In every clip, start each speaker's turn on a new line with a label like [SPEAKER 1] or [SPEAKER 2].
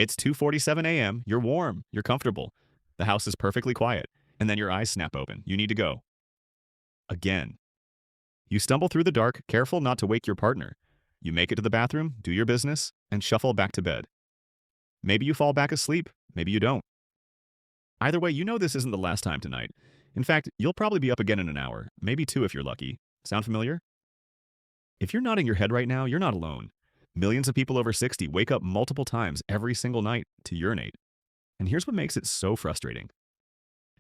[SPEAKER 1] It's 2:47 a.m., you're warm, you're comfortable, the house is perfectly quiet, and then your eyes snap open. You need to go. Again. You stumble through the dark, careful not to wake your partner. You make it to the bathroom, do your business, and shuffle back to bed. Maybe you fall back asleep, maybe you don't. Either way, you know this isn't the last time tonight. In fact, you'll probably be up again in an hour, maybe two if you're lucky. Sound familiar? If you're nodding your head right now, you're not alone. Millions of people over 60 wake up multiple times every single night to urinate. And here's what makes it so frustrating.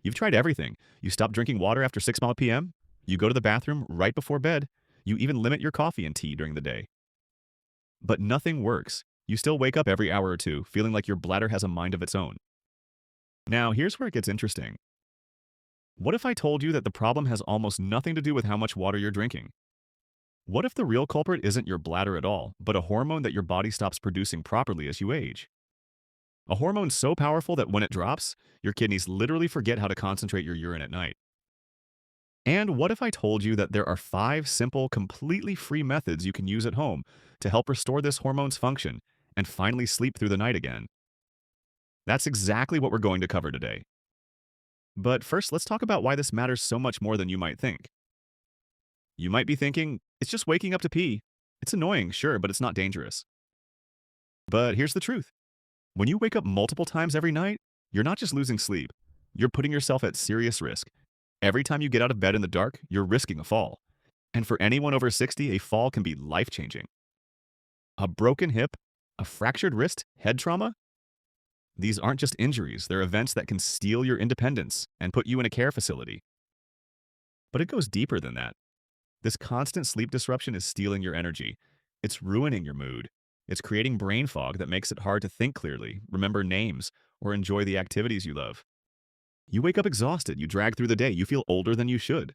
[SPEAKER 1] You've tried everything. You stop drinking water after 6 p.m., you go to the bathroom right before bed, you even limit your coffee and tea during the day. But nothing works. You still wake up every hour or two, feeling like your bladder has a mind of its own. Now, here's where it gets interesting. What if I told you that the problem has almost nothing to do with how much water you're drinking? What if the real culprit isn't your bladder at all, but a hormone that your body stops producing properly as you age? A hormone so powerful that when it drops, your kidneys literally forget how to concentrate your urine at night. And what if I told you that there are 5 simple, completely free methods you can use at home to help restore this hormone's function and finally sleep through the night again? That's exactly what we're going to cover today. But first, let's talk about why this matters so much more than you might think. You might be thinking, it's just waking up to pee. It's annoying, sure, but it's not dangerous. But here's the truth. When you wake up multiple times every night, you're not just losing sleep. You're putting yourself at serious risk. Every time you get out of bed in the dark, you're risking a fall. And for anyone over 60, a fall can be life-changing. A broken hip, a fractured wrist, head trauma? These aren't just injuries, they're events that can steal your independence and put you in a care facility. But it goes deeper than that. This constant sleep disruption is stealing your energy. It's ruining your mood. It's creating brain fog that makes it hard to think clearly, remember names, or enjoy the activities you love. You wake up exhausted, you drag through the day, you feel older than you should.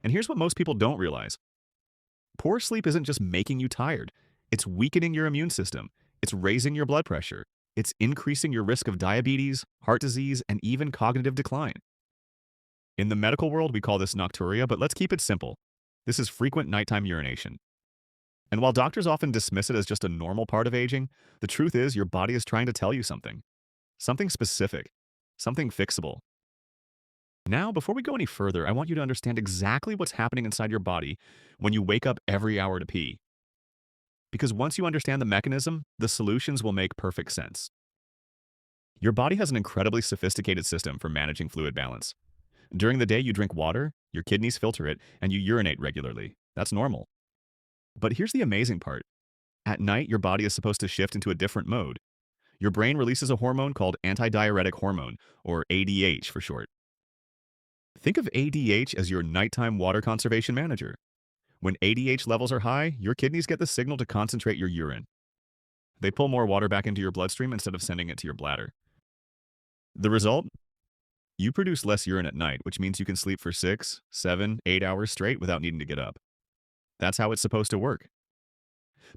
[SPEAKER 1] And here's what most people don't realize. Poor sleep isn't just making you tired. It's weakening your immune system. It's raising your blood pressure. It's increasing your risk of diabetes, heart disease, and even cognitive decline. In the medical world, we call this nocturia, but let's keep it simple. This is frequent nighttime urination. And while doctors often dismiss it as just a normal part of aging, the truth is your body is trying to tell you something. Something specific. Something fixable. Now, before we go any further, I want you to understand exactly what's happening inside your body when you wake up every hour to pee. Because once you understand the mechanism, the solutions will make perfect sense. Your body has an incredibly sophisticated system for managing fluid balance. During the day, you drink water, your kidneys filter it, and you urinate regularly. That's normal. But here's the amazing part. At night, your body is supposed to shift into a different mode. Your brain releases a hormone called antidiuretic hormone, or ADH for short. Think of ADH as your nighttime water conservation manager. When ADH levels are high, your kidneys get the signal to concentrate your urine. They pull more water back into your bloodstream instead of sending it to your bladder. The result? You produce less urine at night, which means you can sleep for 6, 7, 8 hours straight without needing to get up. That's how it's supposed to work.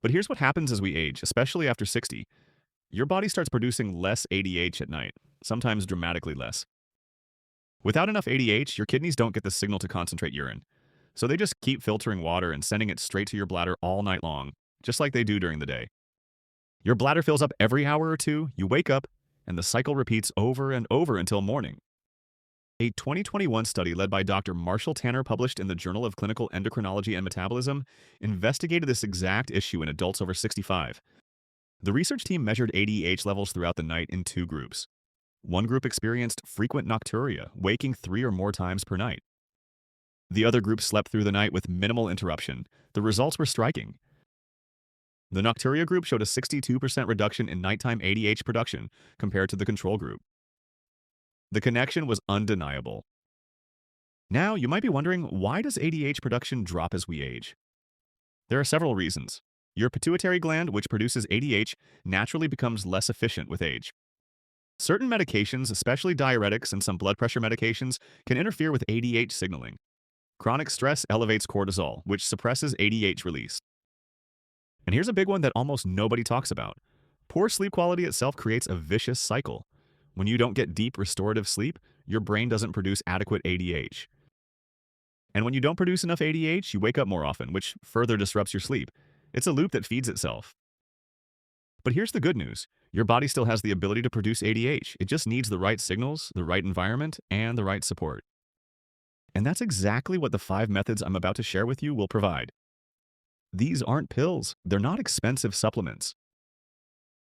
[SPEAKER 1] But here's what happens as we age, especially after 60. Your body starts producing less ADH at night, sometimes dramatically less. Without enough ADH, your kidneys don't get the signal to concentrate urine. So they just keep filtering water and sending it straight to your bladder all night long, just like they do during the day. Your bladder fills up every hour or two, you wake up, and the cycle repeats over and over until morning. A 2021 study led by Dr. Marshall Tanner published in the Journal of Clinical Endocrinology and Metabolism investigated this exact issue in adults over 65. The research team measured ADH levels throughout the night in 2 groups. One group experienced frequent nocturia, waking 3 or more times per night. The other group slept through the night with minimal interruption. The results were striking. The nocturia group showed a 62% reduction in nighttime ADH production compared to the control group. The connection was undeniable. Now, you might be wondering, why does ADH production drop as we age? There are several reasons. Your pituitary gland, which produces ADH, naturally becomes less efficient with age. Certain medications, especially diuretics and some blood pressure medications, can interfere with ADH signaling. Chronic stress elevates cortisol, which suppresses ADH release. And here's a big one that almost nobody talks about. Poor sleep quality itself creates a vicious cycle. When you don't get deep restorative sleep, your brain doesn't produce adequate ADH. And when you don't produce enough ADH, you wake up more often, which further disrupts your sleep. It's a loop that feeds itself. But here's the good news. Your body still has the ability to produce ADH. It just needs the right signals, the right environment, and the right support. And that's exactly what the 5 methods I'm about to share with you will provide. These aren't pills. They're not expensive supplements.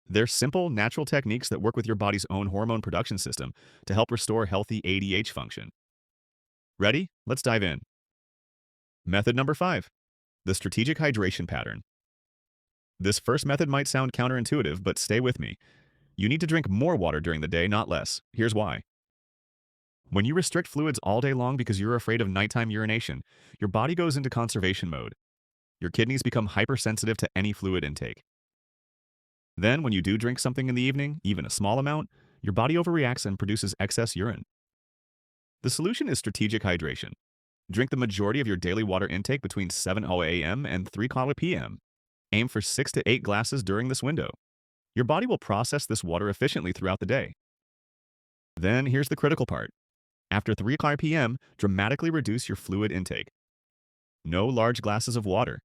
[SPEAKER 1] They're simple, natural techniques that work with your body's own hormone production system to help restore healthy ADH function. Ready? Let's dive in. Method number 5, the strategic hydration pattern. This first method might sound counterintuitive, but stay with me. You need to drink more water during the day, not less. Here's why. When you restrict fluids all day long because you're afraid of nighttime urination, your body goes into conservation mode. Your kidneys become hypersensitive to any fluid intake. Then, when you do drink something in the evening, even a small amount, your body overreacts and produces excess urine. The solution is strategic hydration. Drink the majority of your daily water intake between 7:00 a.m. and 3:00 p.m. Aim for 6 to 8 glasses during this window. Your body will process this water efficiently throughout the day. Then, here's the critical part. After 3:00 p.m., dramatically reduce your fluid intake. No large glasses of water.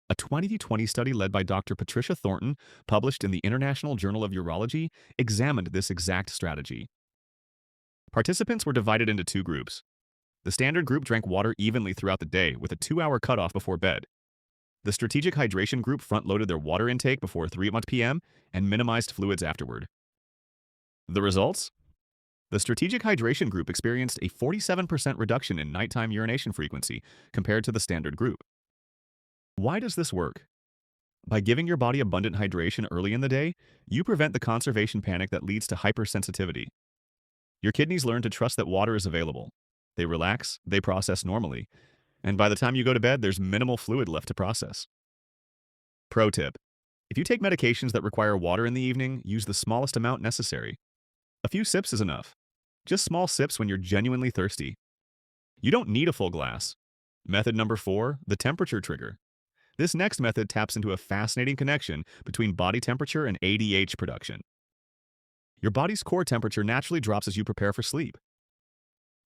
[SPEAKER 1] A 2020 study led by Dr. Patricia Thornton, published in the International Journal of Urology, examined this exact strategy. Participants were divided into 2 groups. The standard group drank water evenly throughout the day with a 2-hour cutoff before bed. The strategic hydration group front-loaded their water intake before 3:00 p.m. and minimized fluids afterward. The results? The strategic hydration group experienced a 47% reduction in nighttime urination frequency compared to the standard group. Why does this work? By giving your body abundant hydration early in the day, you prevent the conservation panic that leads to hypersensitivity. Your kidneys learn to trust that water is available. They relax, they process normally, and by the time you go to bed, there's minimal fluid left to process. Pro tip: if you take medications that require water in the evening, use the smallest amount necessary. A few sips is enough. Just small sips when you're genuinely thirsty. You don't need a full glass. Method number 4, the temperature trigger. This next method taps into a fascinating connection between body temperature and ADH production. Your body's core temperature naturally drops as you prepare for sleep.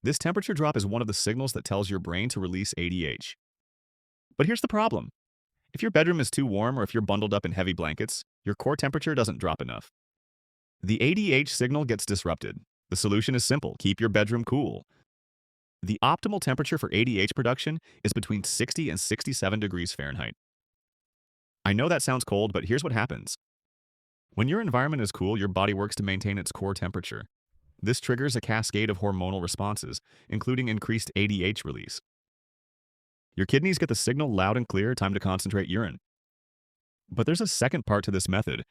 [SPEAKER 1] This temperature drop is one of the signals that tells your brain to release ADH. But here's the problem. If your bedroom is too warm or if you're bundled up in heavy blankets, your core temperature doesn't drop enough. The ADH signal gets disrupted. The solution is simple: keep your bedroom cool. The optimal temperature for ADH production is between 60 and 67 degrees Fahrenheit. I know that sounds cold, but here's what happens. When your environment is cool, your body works to maintain its core temperature. This triggers a cascade of hormonal responses, including increased ADH release. Your kidneys get the signal loud and clear: time to concentrate urine. But there's a second part to this method.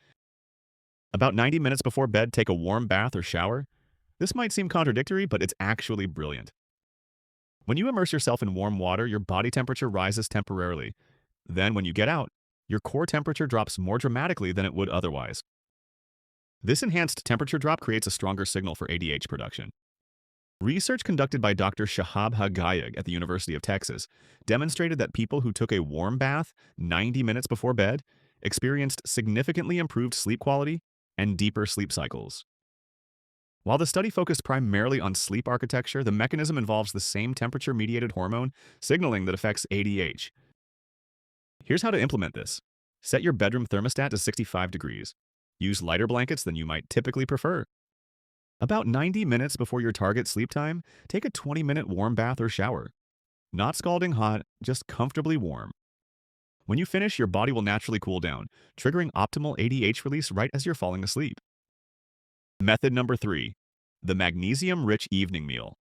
[SPEAKER 1] About 90 minutes before bed, take a warm bath or shower. This might seem contradictory, but it's actually brilliant. When you immerse yourself in warm water, your body temperature rises temporarily. Then, when you get out, your core temperature drops more dramatically than it would otherwise. This enhanced temperature drop creates a stronger signal for ADH production. Research conducted by Dr. Shahab Hagayag at the University of Texas demonstrated that people who took a warm bath 90 minutes before bed experienced significantly improved sleep quality and deeper sleep cycles. While the study focused primarily on sleep architecture, the mechanism involves the same temperature-mediated hormone signaling that affects ADH. Here's how to implement this. Set your bedroom thermostat to 65 degrees. Use lighter blankets than you might typically prefer. About 90 minutes before your target sleep time, take a 20-minute warm bath or shower. Not scalding hot, just comfortably warm. When you finish, your body will naturally cool down, triggering optimal ADH release right as you're falling asleep. Method number 3, the magnesium-rich evening meal.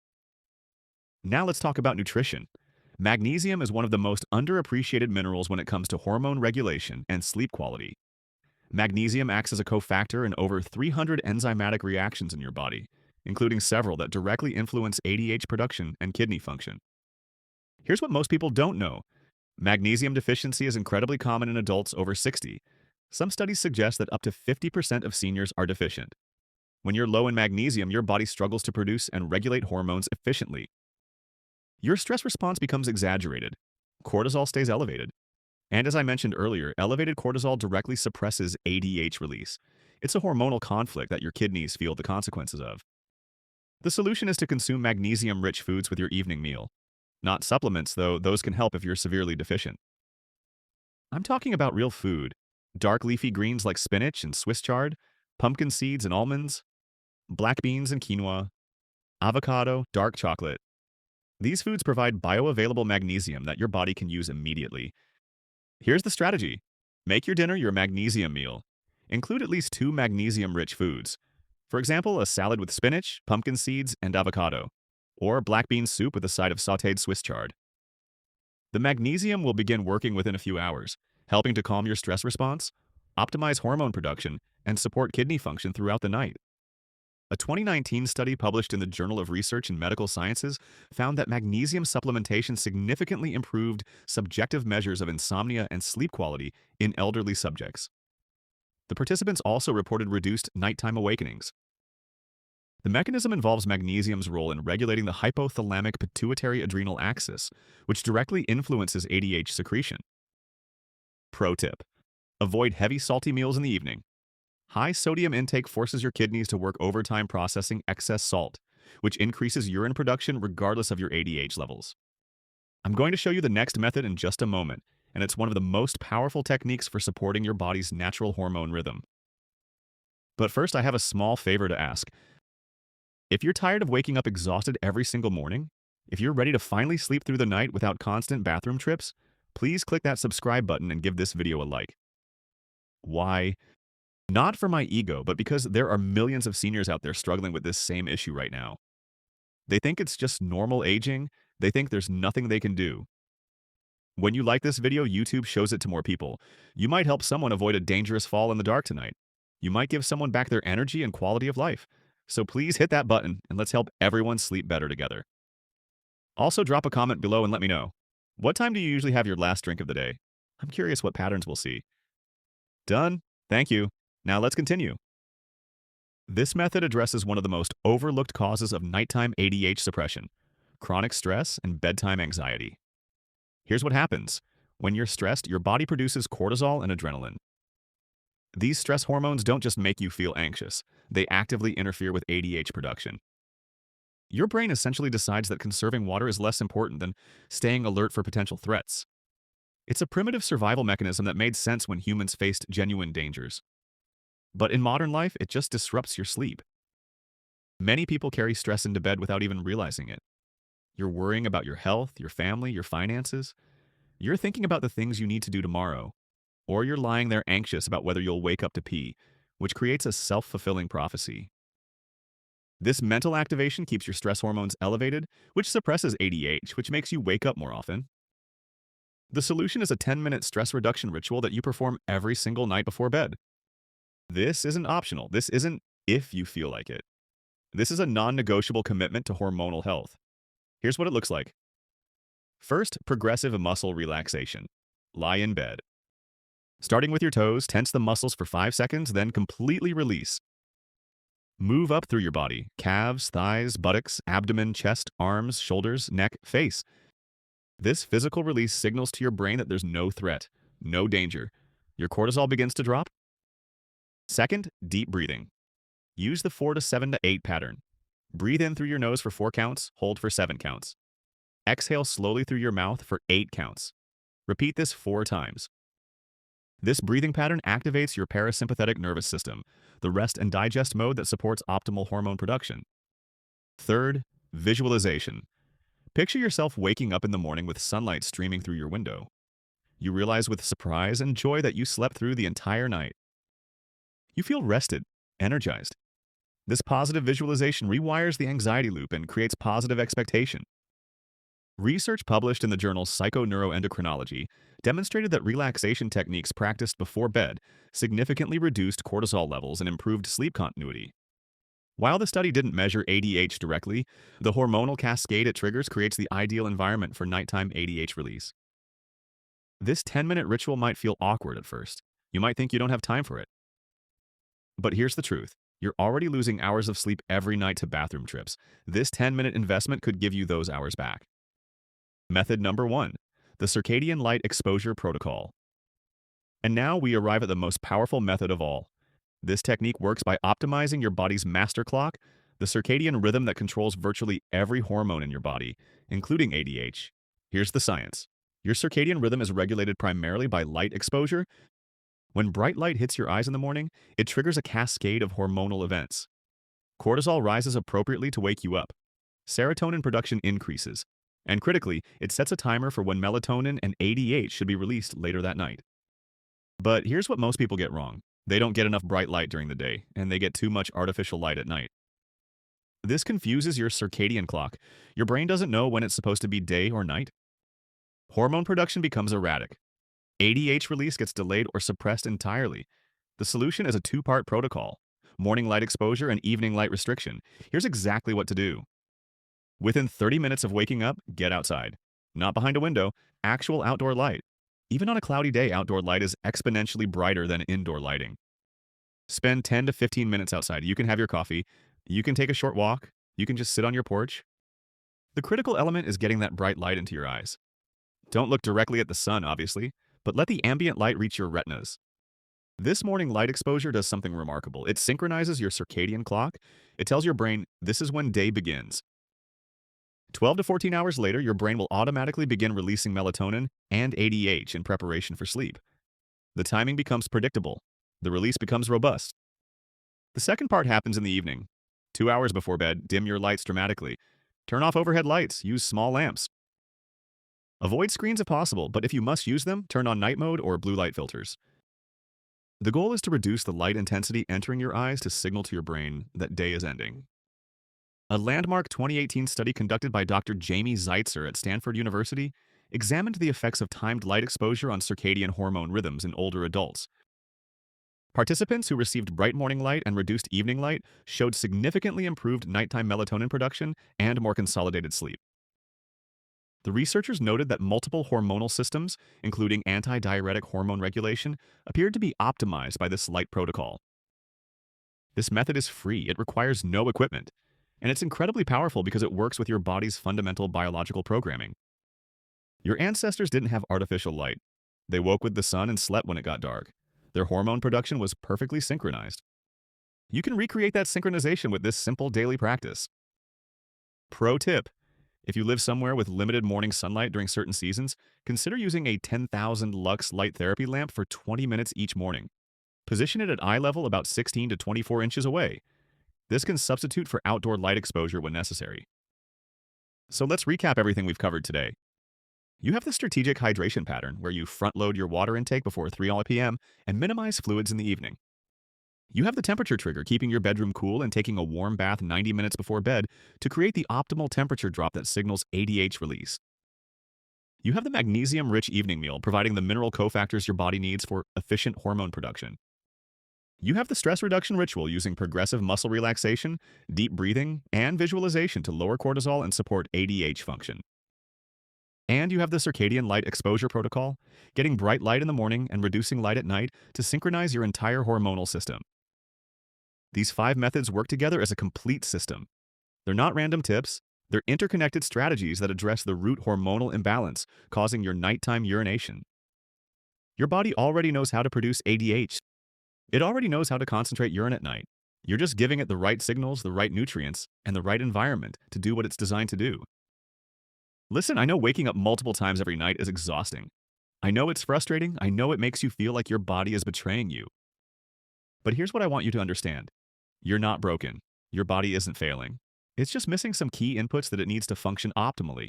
[SPEAKER 1] Now let's talk about nutrition. Magnesium is one of the most underappreciated minerals when it comes to hormone regulation and sleep quality. Magnesium acts as a cofactor in over 300 enzymatic reactions in your body, including several that directly influence ADH production and kidney function. Here's what most people don't know. Magnesium deficiency is incredibly common in adults over 60. Some studies suggest that up to 50% of seniors are deficient. When you're low in magnesium, your body struggles to produce and regulate hormones efficiently. Your stress response becomes exaggerated. Cortisol stays elevated. And as I mentioned earlier, elevated cortisol directly suppresses ADH release. It's a hormonal conflict that your kidneys feel the consequences of. The solution is to consume magnesium-rich foods with your evening meal. Not supplements, though those can help if you're severely deficient. I'm talking about real food. Dark leafy greens like spinach and Swiss chard. pumpkin seeds and almonds, black beans and quinoa, avocado, dark chocolate. These foods provide bioavailable magnesium that your body can use immediately. Here's the strategy. Make your dinner your magnesium meal. Include at least 2 magnesium-rich foods. For example, a salad with spinach, pumpkin seeds, and avocado, or black bean soup with a side of sautéed Swiss chard. The magnesium will begin working within a few hours, helping to calm your stress response, optimize hormone production, and support kidney function throughout the night. A 2019 study published in the Journal of Research in Medical Sciences found that magnesium supplementation significantly improved subjective measures of insomnia and sleep quality in elderly subjects. The participants also reported reduced nighttime awakenings. The mechanism involves magnesium's role in regulating the hypothalamic pituitary adrenal axis, which directly influences ADH secretion. Pro tip: avoid heavy salty meals in the evening. High sodium intake forces your kidneys to work overtime processing excess salt, which increases urine production regardless of your ADH levels. I'm going to show you the next method in just a moment, and it's one of the most powerful techniques for supporting your body's natural hormone rhythm. But first, I have a small favor to ask. If you're tired of waking up exhausted every single morning, if you're ready to finally sleep through the night without constant bathroom trips, please click that subscribe button and give this video a like. Why? Not for my ego, but because there are millions of seniors out there struggling with this same issue right now. They think it's just normal aging. They think there's nothing they can do. When you like this video, YouTube shows it to more people. You might help someone avoid a dangerous fall in the dark tonight. You might give someone back their energy and quality of life. So please hit that button and let's help everyone sleep better together. Also, drop a comment below and let me know. What time do you usually have your last drink of the day? I'm curious what patterns we'll see. Done? Thank you. Now let's continue. This method addresses one of the most overlooked causes of nighttime ADH suppression: chronic stress and bedtime anxiety. Here's what happens. When you're stressed, your body produces cortisol and adrenaline. These stress hormones don't just make you feel anxious, they actively interfere with ADH production. Your brain essentially decides that conserving water is less important than staying alert for potential threats. It's a primitive survival mechanism that made sense when humans faced genuine dangers. But in modern life, it just disrupts your sleep. Many people carry stress into bed without even realizing it. You're worrying about your health, your family, your finances. You're thinking about the things you need to do tomorrow. Or you're lying there anxious about whether you'll wake up to pee, which creates a self-fulfilling prophecy. This mental activation keeps your stress hormones elevated, which suppresses ADH, which makes you wake up more often. The solution is a 10-minute stress reduction ritual that you perform every single night before bed. This isn't optional. This isn't if you feel like it. This is a non-negotiable commitment to hormonal health. Here's what it looks like. First, progressive muscle relaxation. Lie in bed. Starting with your toes, tense the muscles for 5 seconds, then completely release. Move up through your body: calves, thighs, buttocks, abdomen, chest, arms, shoulders, neck, face. This physical release signals to your brain that there's no threat, no danger. Your cortisol begins to drop. Second, deep breathing. Use the 4 to 7 to 8 pattern. Breathe in through your nose for 4 counts, hold for 7 counts. Exhale slowly through your mouth for 8 counts. Repeat this 4 times. This breathing pattern activates your parasympathetic nervous system, the rest and digest mode that supports optimal hormone production. Third, visualization. Picture yourself waking up in the morning with sunlight streaming through your window. You realize with surprise and joy that you slept through the entire night. You feel rested, energized. This positive visualization rewires the anxiety loop and creates positive expectation. Research published in the journal Psychoneuroendocrinology demonstrated that relaxation techniques practiced before bed significantly reduced cortisol levels and improved sleep continuity. While the study didn't measure ADH directly, the hormonal cascade it triggers creates the ideal environment for nighttime ADH release. This 10-minute ritual might feel awkward at first. You might think you don't have time for it. But here's the truth. You're already losing hours of sleep every night to bathroom trips. This 10-minute investment could give you those hours back. Method number 1, the circadian light exposure protocol. And now we arrive at the most powerful method of all. This technique works by optimizing your body's master clock, the circadian rhythm that controls virtually every hormone in your body, including ADH. Here's the science. Your circadian rhythm is regulated primarily by light exposure, When bright light hits your eyes in the morning, it triggers a cascade of hormonal events. Cortisol rises appropriately to wake you up. Serotonin production increases. And critically, it sets a timer for when melatonin and ADH should be released later that night. But here's what most people get wrong. They don't get enough bright light during the day, and they get too much artificial light at night. This confuses your circadian clock. Your brain doesn't know when it's supposed to be day or night. Hormone production becomes erratic. ADH release gets delayed or suppressed entirely. The solution is a two-part protocol: morning light exposure and evening light restriction. Here's exactly what to do. Within 30 minutes of waking up, get outside. Not behind a window, actual outdoor light. Even on a cloudy day, outdoor light is exponentially brighter than indoor lighting. Spend 10 to 15 minutes outside. You can have your coffee. You can take a short walk. You can just sit on your porch. The critical element is getting that bright light into your eyes. Don't look directly at the sun, obviously, but let the ambient light reach your retinas. This morning light exposure does something remarkable. It synchronizes your circadian clock. It tells your brain, this is when day begins. 12 to 14 hours later, your brain will automatically begin releasing melatonin and ADH in preparation for sleep. The timing becomes predictable. The release becomes robust. The second part happens in the evening. 2 hours before bed, dim your lights dramatically. Turn off overhead lights. Use small lamps. Avoid screens if possible, but if you must use them, turn on night mode or blue light filters. The goal is to reduce the light intensity entering your eyes to signal to your brain that day is ending. A landmark 2018 study conducted by Dr. Jamie Zeitzer at Stanford University examined the effects of timed light exposure on circadian hormone rhythms in older adults. Participants who received bright morning light and reduced evening light showed significantly improved nighttime melatonin production and more consolidated sleep. The researchers noted that multiple hormonal systems, including anti-diuretic hormone regulation, appeared to be optimized by this light protocol. This method is free. It requires no equipment. And it's incredibly powerful because it works with your body's fundamental biological programming. Your ancestors didn't have artificial light. They woke with the sun and slept when it got dark. Their hormone production was perfectly synchronized. You can recreate that synchronization with this simple daily practice. Pro tip: if you live somewhere with limited morning sunlight during certain seasons, consider using a 10,000 lux light therapy lamp for 20 minutes each morning. Position it at eye level about 16 to 24 inches away. This can substitute for outdoor light exposure when necessary. So let's recap everything we've covered today. You have the strategic hydration pattern, where you front-load your water intake before 3 p.m. and minimize fluids in the evening. You have the temperature trigger, keeping your bedroom cool and taking a warm bath 90 minutes before bed to create the optimal temperature drop that signals ADH release. You have the magnesium-rich evening meal, providing the mineral cofactors your body needs for efficient hormone production. You have the stress reduction ritual, using progressive muscle relaxation, deep breathing, and visualization to lower cortisol and support ADH function. And you have the circadian light exposure protocol, getting bright light in the morning and reducing light at night to synchronize your entire hormonal system. These 5 methods work together as a complete system. They're not random tips. They're interconnected strategies that address the root hormonal imbalance causing your nighttime urination. Your body already knows how to produce ADH. It already knows how to concentrate urine at night. You're just giving it the right signals, the right nutrients, and the right environment to do what it's designed to do. Listen, I know waking up multiple times every night is exhausting. I know it's frustrating. I know it makes you feel like your body is betraying you. But here's what I want you to understand. You're not broken. Your body isn't failing. It's just missing some key inputs that it needs to function optimally.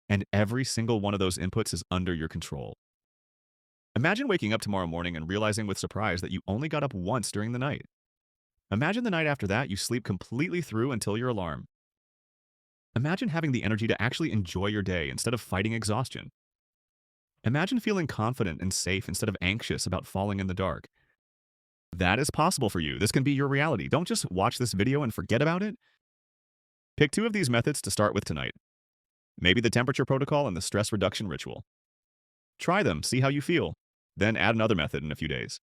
[SPEAKER 1] And every single one of those inputs is under your control. Imagine waking up tomorrow morning and realizing with surprise that you only got up once during the night. Imagine the night after that you sleep completely through until your alarm. Imagine having the energy to actually enjoy your day instead of fighting exhaustion. Imagine feeling confident and safe instead of anxious about falling in the dark. That is possible for you. This can be your reality. Don't just watch this video and forget about it. Pick 2 of these methods to start with tonight. Maybe the temperature protocol and the stress reduction ritual. Try them, see how you feel. Then add another method in a few days.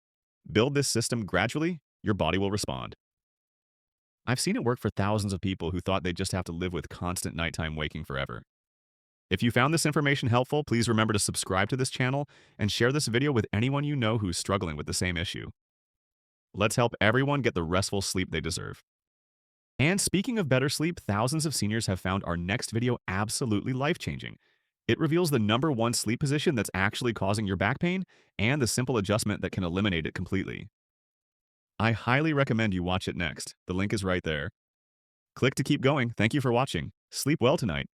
[SPEAKER 1] Build this system gradually, your body will respond. I've seen it work for thousands of people who thought they'd just have to live with constant nighttime waking forever. If you found this information helpful, please remember to subscribe to this channel and share this video with anyone you know who's struggling with the same issue. Let's help everyone get the restful sleep they deserve. And speaking of better sleep, thousands of seniors have found our next video absolutely life-changing. It reveals the number one sleep position that's actually causing your back pain and the simple adjustment that can eliminate it completely. I highly recommend you watch it next. The link is right there. Click to keep going. Thank you for watching. Sleep well tonight.